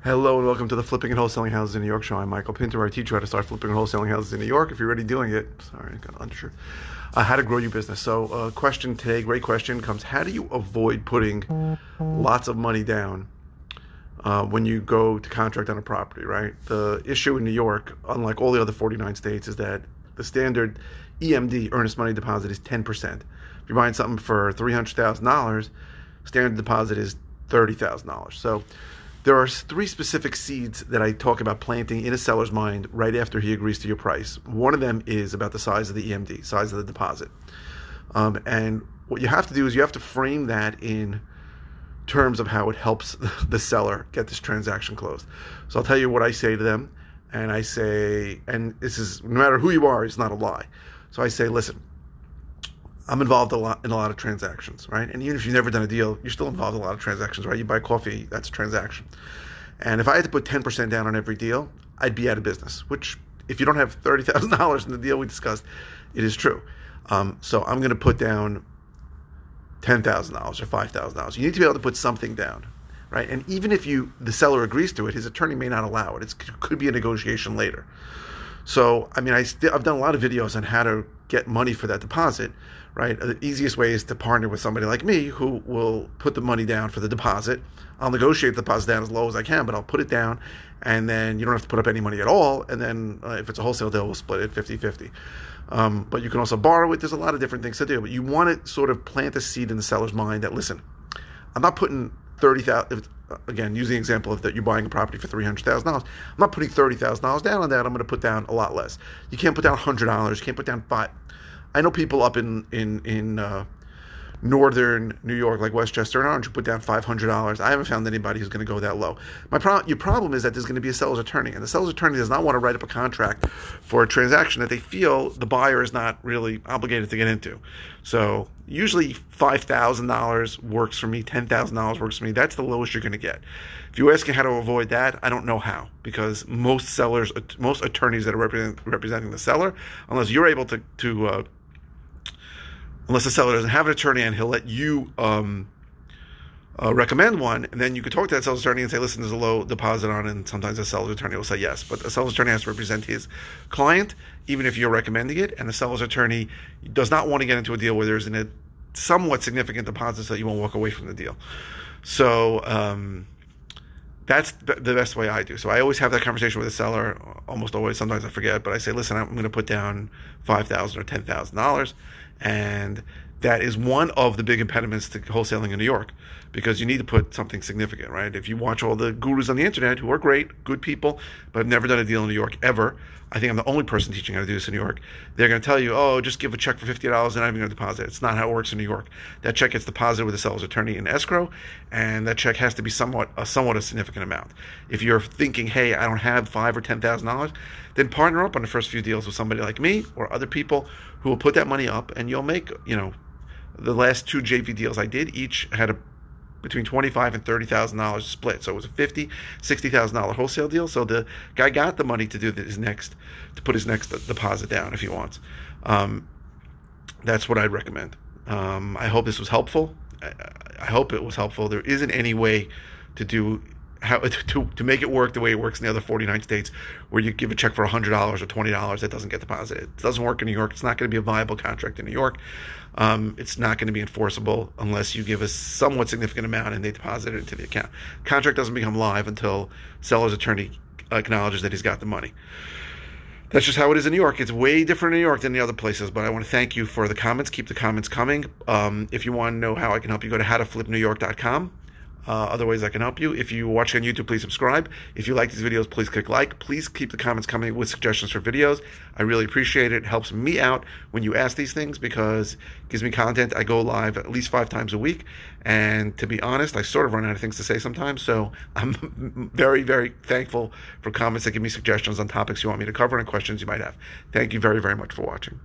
Hello and welcome to the Flipping and Wholesaling Houses in New York show. I'm Michael Pinter. I teach you how to start flipping and wholesaling houses in New York. If you're already doing it, sorry, I got an undershirt. How to grow your business. So question today, great question, comes: how do you avoid putting lots of money down when you go to contract on a property, right? The issue in New York, unlike all the other 49 states, is that the standard EMD, earnest money deposit, is 10%. If you're buying something for $300,000, standard deposit is $30,000. So there are three specific seeds that I talk about planting in a seller's mind right after he agrees to your price. One of them is about the size of the EMD, size of the deposit. And what you have to do is you have to frame that in terms of how it helps the seller get this transaction closed. So I'll tell you what I say to them. And I say, and this is, no matter who you are, it's not a lie. So I say, listen, I'm involved in a lot of transactions, right? And even if you've never done a deal, you're still involved in a lot of transactions, right? You buy coffee, that's a transaction. And if I had to put 10% down on every deal, I'd be out of business, which if you don't have $30,000 in the deal we discussed, it is true. So I'm going to put down $10,000 or $5,000. You need to be able to put something down, right? And even if the seller agrees to it, his attorney may not allow it. It could be a negotiation later. So, I mean, I've done a lot of videos on how to get money for that deposit, right? The easiest way is to partner with somebody like me who will put the money down for the deposit. I'll negotiate the deposit down as low as I can, but I'll put it down, and then you don't have to put up any money at all. And then if it's a wholesale deal, we'll split it 50-50. But you can also borrow it. There's a lot of different things to do, but you want to sort of plant a seed in the seller's mind that, listen, I'm not putting $30,000, again, using the example of that you're buying a property for $300,000. I'm not putting $30,000 down on that. I'm going to put down a lot less. You can't put down $100. You can't put down $5. I know people up in northern New York, like Westchester and Orange, who put down $500. I haven't found anybody who's going to go that low. Your problem is that there's going to be a seller's attorney, and the seller's attorney does not want to write up a contract for a transaction that they feel the buyer is not really obligated to get into. So usually $5,000 works for me, $10,000 works for me. That's the lowest you're going to get. If you ask me how to avoid that, I don't know how, because most attorneys that are representing the seller, unless you're able to unless the seller doesn't have an attorney and he'll let you recommend one, and then you could talk to that seller's attorney and say, listen, there's a low deposit on it, and sometimes the seller's attorney will say yes. But the seller's attorney has to represent his client, even if you're recommending it, and the seller's attorney does not want to get into a deal where there's a somewhat significant deposit so that you won't walk away from the deal. So that's the best way I do. So I always have that conversation with the seller, almost always. Sometimes I forget, but I say, listen, I'm going to put down $5,000 or $10,000. And that is one of the big impediments to wholesaling in New York, because you need to put something significant, right? If you watch all the gurus on the internet who are great, good people, but have never done a deal in New York ever, I think I'm the only person teaching how to do this in New York. They're going to tell you, oh, just give a check for $50 and I'm going to deposit. It's not how it works in New York. That check gets deposited with the seller's attorney in escrow, and that check has to be somewhat a significant amount. If you're thinking, hey, I don't have $5,000 or $10,000, then partner up on the first few deals with somebody like me or other people who will put that money up, and you'll make, the last two JV deals I did, each had between $25,000 and $30,000 split. So it was a $50,000, $60,000 wholesale deal. So the guy got the money to put his next deposit down if he wants. That's what I'd recommend. I hope this was helpful. I hope it was helpful. There isn't any way to do to make it work the way it works in the other 49 states, where you give a check for $100 or $20 that doesn't get deposited. It doesn't work in New York. It's not going to be a viable contract in New York. It's not going to be enforceable unless you give a somewhat significant amount and they deposit it into the account. Contract doesn't become live until seller's attorney acknowledges that he's got the money. That's just how it is in New York. It's way different in New York than the other places, but I want to thank you for the comments. Keep the comments coming. If you want to know how I can help you, go to howtoflipnewyork.com. Other ways I can help you. If you're watching on YouTube, please subscribe. If you like these videos, please click like. Please keep the comments coming with suggestions for videos. I really appreciate it. It helps me out when you ask these things, because it gives me content. I go live at least 5 times a week. And to be honest, I sort of run out of things to say sometimes. So I'm very, very thankful for comments that give me suggestions on topics you want me to cover and questions you might have. Thank you very, very much for watching.